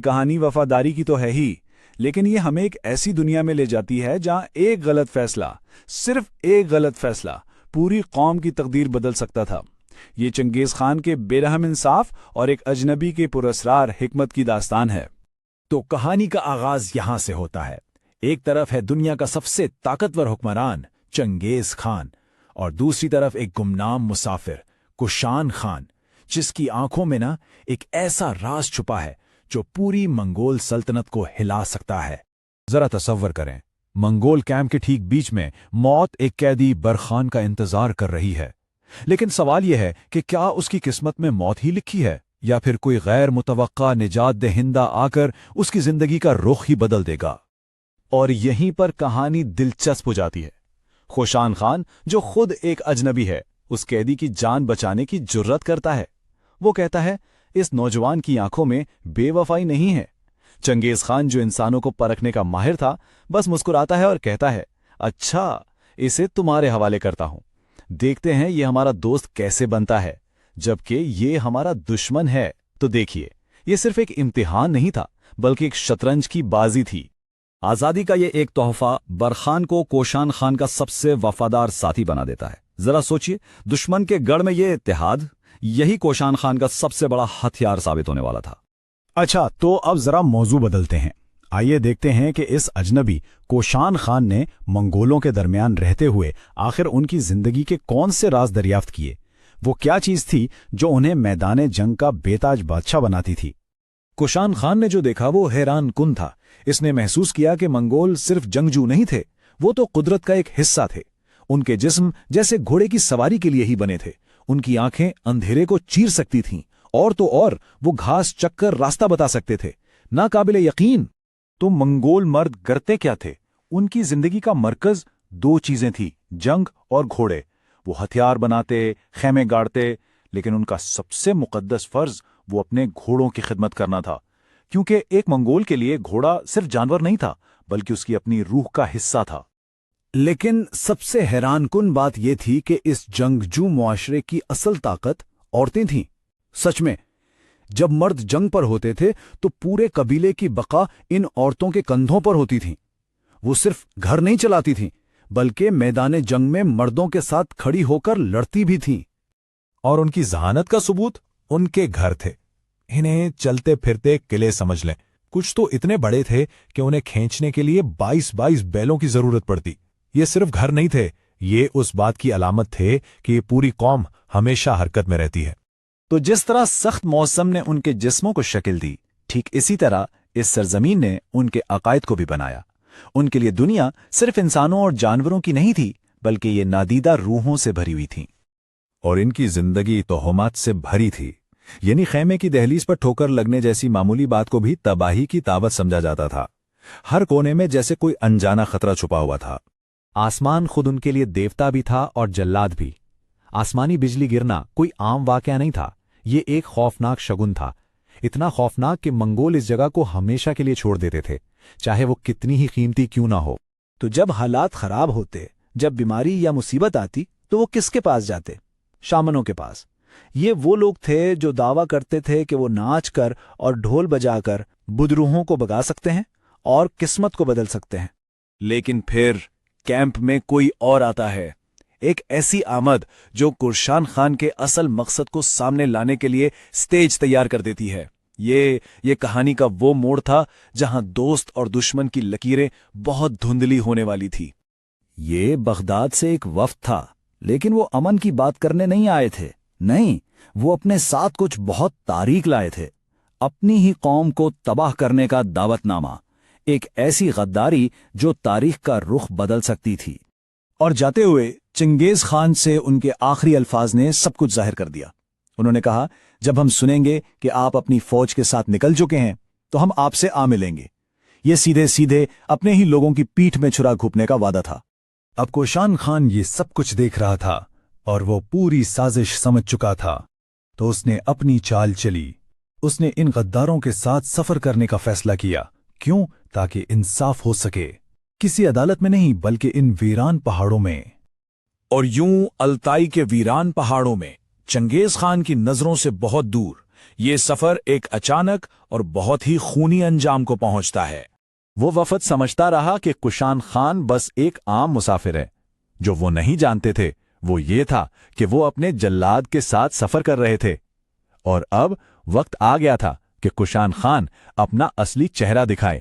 کہانی وفاداری کی تو ہے ہی، لیکن یہ ہمیں ایک ایسی دنیا میں لے جاتی ہے جہاں ایک غلط فیصلہ، صرف ایک غلط فیصلہ پوری قوم کی تقدیر بدل سکتا تھا۔ یہ چنگیز خان کے بے رحم انصاف اور ایک اجنبی کے پراسرار حکمت کی داستان ہے۔ تو کہانی کا آغاز یہاں سے ہوتا ہے۔ ایک طرف ہے دنیا کا سب سے طاقتور حکمران چنگیز خان، اور دوسری طرف ایک گمنام مسافر کوشان خان، جس کی آنکھوں میں ایک ایسا راز چھپا ہے جو پوری منگول سلطنت کو ہلا سکتا ہے۔ ذرا تصور کریں، منگول کیمپ کے ٹھیک بیچ میں موت ایک قیدی برخان کا انتظار کر رہی ہے، لیکن سوال یہ ہے کہ کیا اس کی قسمت میں موت ہی لکھی ہے، یا پھر کوئی غیر متوقع نجات دہندہ آ کر اس کی زندگی کا رخ ہی بدل دے گا؟ اور یہیں پر کہانی دلچسپ ہو جاتی ہے۔ کوشان خان، جو خود ایک اجنبی ہے، اس قیدی کی جان بچانے کی جرت کرتا ہے۔ وہ کہتا ہے اس نوجوان کی آنکھوں میں بے وفائی نہیں ہے۔ چنگیز خان، جو انسانوں کو پرکھنے کا ماہر تھا، بس مسکراتا ہے اور کہتا ہے، اچھا، اسے تمہارے حوالے کرتا ہوں، دیکھتے ہیں یہ ہمارا دوست کیسے بنتا ہے، جبکہ یہ ہمارا دشمن ہے۔ تو دیکھیے، یہ صرف ایک امتحان نہیں تھا، بلکہ ایک شطرنج کی بازی تھی۔ آزادی کا یہ ایک تحفہ برخان کو کوشان خان کا سب سے وفادار ساتھی بنا دیتا ہے۔ ذرا سوچئے، دشمن کے گڑھ میں یہ اتحاد، یہی کوشان خان کا سب سے بڑا ہتھیار ثابت ہونے والا تھا۔ اچھا، تو اب ذرا موضوع بدلتے ہیں۔ آئیے دیکھتے ہیں کہ اس اجنبی کوشان خان نے منگولوں کے درمیان رہتے ہوئے آخر ان کی زندگی کے کون سے راز دریافت کیے۔ وہ کیا چیز تھی جو انہیں میدان جنگ کا بے تاج بادشاہ بناتی تھی؟ کوشان خان نے جو دیکھا وہ حیران کن تھا۔ اس نے محسوس کیا کہ منگول صرف جنگجو نہیں تھے، وہ تو قدرت کا ایک حصہ تھے۔ ان کے جسم جیسے گھوڑے کی سواری کے لیے ہی بنے تھے، ان کی آنکھیں اندھیرے کو چیر سکتی تھیں، اور تو اور وہ گھاس چک کر راستہ بتا سکتے تھے۔ ناقابل یقین! تو منگول مرد کرتے کیا تھے؟ ان کی زندگی کا مرکز دو چیزیں تھیں، جنگ اور گھوڑے۔ وہ ہتھیار بناتے، خیمے گاڑتے، لیکن ان کا سب سے مقدس فرض وہ اپنے گھوڑوں کی خدمت کرنا تھا، کیونکہ ایک منگول کے لیے گھوڑا صرف جانور نہیں تھا، بلکہ اس کی اپنی روح کا حصہ تھا۔ لیکن سب سے حیران کن بات یہ تھی کہ اس جنگجو معاشرے کی اصل طاقت عورتیں تھیں۔ سچ میں، جب مرد جنگ پر ہوتے تھے تو پورے قبیلے کی بقا ان عورتوں کے کندھوں پر ہوتی تھی۔ وہ صرف گھر نہیں چلاتی تھیں، بلکہ میدان جنگ میں مردوں کے ساتھ کھڑی ہو کر لڑتی بھی تھیں۔ اور ان کی ذہانت کا ثبوت ان کے گھر تھے۔ انہیں چلتے پھرتے قلعے سمجھ لیں۔ کچھ تو اتنے بڑے تھے کہ انہیں کھینچنے کے لیے 22 بیلوں کی ضرورت پڑتی۔ یہ صرف گھر نہیں تھے، یہ اس بات کی علامت تھے کہ یہ پوری قوم ہمیشہ حرکت میں رہتی ہے۔ تو جس طرح سخت موسم نے ان کے جسموں کو شکل دی، ٹھیک اسی طرح اس سرزمین نے ان کے عقائد کو بھی بنایا۔ ان کے لیے دنیا صرف انسانوں اور جانوروں کی نہیں تھی، بلکہ یہ نادیدہ روحوں سے بھری ہوئی تھی۔ اور ان کی زندگی توہمات سے بھری تھی، یعنی خیمے کی دہلیز پر ٹھوکر لگنے جیسی معمولی بات کو بھی تباہی کی دعوت سمجھا جاتا تھا۔ ہر کونے میں جیسے کوئی انجانا خطرہ چھپا ہوا تھا۔ آسمان خود ان کے لیے دیوتا بھی تھا اور جلاد بھی۔ آسمانی بجلی گرنا کوئی عام واقعہ نہیں تھا، یہ ایک خوفناک شگن تھا، اتنا خوفناک کہ منگول اس جگہ کو ہمیشہ کے لیے چھوڑ دیتے تھے، چاہے وہ کتنی ہی قیمتی کیوں نہ ہو۔ تو جب حالات خراب ہوتے، جب بیماری یا مصیبت آتی، تو وہ کس کے پاس جاتے؟ شامنوں کے پاس۔ یہ وہ لوگ تھے جو دعویٰ کرتے تھے کہ وہ ناچ کر اور ڈھول بجا کر بدروحوں کو بگا سکتے ہیں اور قسمت کو بدل سکتے ہیں۔ لیکن پھر کیمپ میں کوئی اور آتا ہے، ایک ایسی آمد جو کوشان خان کے اصل مقصد کو سامنے لانے کے لیے سٹیج تیار کر دیتی ہے۔ یہ کہانی کا وہ موڑ تھا جہاں دوست اور دشمن کی لکیریں بہت دھندلی ہونے والی تھی۔ یہ بغداد سے ایک وفد تھا، لیکن وہ امن کی بات کرنے نہیں آئے تھے۔ نہیں، وہ اپنے ساتھ کچھ بہت تاریک لائے تھے، اپنی ہی قوم کو تباہ کرنے کا دعوت نامہ، ایک ایسی غداری جو تاریخ کا رخ بدل سکتی تھی۔ اور جاتے ہوئے چنگیز خان سے ان کے آخری الفاظ نے سب کچھ ظاہر کر دیا۔ انہوں نے کہا، جب ہم سنیں گے کہ آپ اپنی فوج کے ساتھ نکل چکے ہیں تو ہم آپ سے آ ملیں گے۔ یہ سیدھے سیدھے اپنے ہی لوگوں کی پیٹھ میں چھرا گھونپنے کا وعدہ تھا۔ اب کوشان خان یہ سب کچھ دیکھ رہا تھا اور وہ پوری سازش سمجھ چکا تھا، تو اس نے اپنی چال چلی۔ اس نے ان غداروں کے ساتھ سفر کرنے کا فیصلہ کیا۔ کیوں؟ تاکہ انصاف ہو سکے، کسی عدالت میں نہیں بلکہ ان ویران پہاڑوں میں۔ اور یوں التائی کے ویران پہاڑوں میں چنگیز خان کی نظروں سے بہت دور یہ سفر ایک اچانک اور بہت ہی خونی انجام کو پہنچتا ہے۔ وہ وفد سمجھتا رہا کہ کشان خان بس ایک عام مسافر ہے۔ جو وہ نہیں جانتے تھے وہ یہ تھا کہ وہ اپنے جلاد کے ساتھ سفر کر رہے تھے، اور اب وقت آ گیا تھا کہ کشان خان اپنا اصلی چہرہ دکھائے۔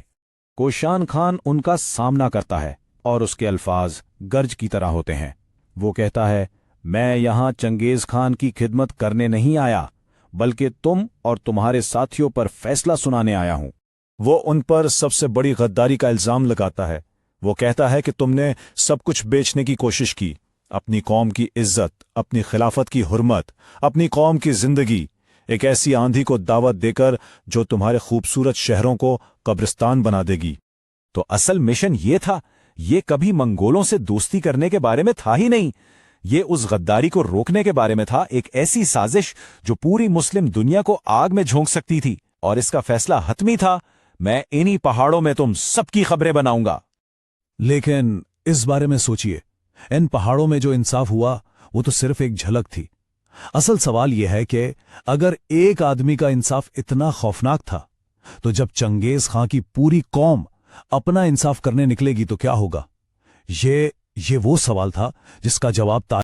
کوشان خان ان کا سامنا کرتا ہے اور اس کے الفاظ گرج کی طرح ہوتے ہیں۔ وہ کہتا ہے، میں یہاں چنگیز خان کی خدمت کرنے نہیں آیا، بلکہ تم اور تمہارے ساتھیوں پر فیصلہ سنانے آیا ہوں۔ وہ ان پر سب سے بڑی غداری کا الزام لگاتا ہے۔ وہ کہتا ہے کہ تم نے سب کچھ بیچنے کی کوشش کی، اپنی قوم کی عزت، اپنی خلافت کی حرمت، اپنی قوم کی زندگی، ایک ایسی آندھی کو دعوت دے کر جو تمہارے خوبصورت شہروں کو قبرستان بنا دے گی۔ تو اصل مشن یہ تھا، یہ کبھی منگولوں سے دوستی کرنے کے بارے میں تھا ہی نہیں، یہ اس غداری کو روکنے کے بارے میں تھا، ایک ایسی سازش جو پوری مسلم دنیا کو آگ میں جھونک سکتی تھی، اور اس کا فیصلہ حتمی تھا، میں انہی پہاڑوں میں تم سب کی خبریں بناؤں گا۔ لیکن اس بارے میں سوچئے، ان پہاڑوں میں جو انصاف ہوا وہ تو صرف ایک جھلک تھی۔ اصل سوال یہ ہے کہ اگر ایک آدمی کا انصاف اتنا خوفناک تھا تو جب چنگیز خان کی پوری قوم اپنا انصاف کرنے نکلے گی تو کیا ہوگا؟ یہ وہ سوال تھا جس کا جواب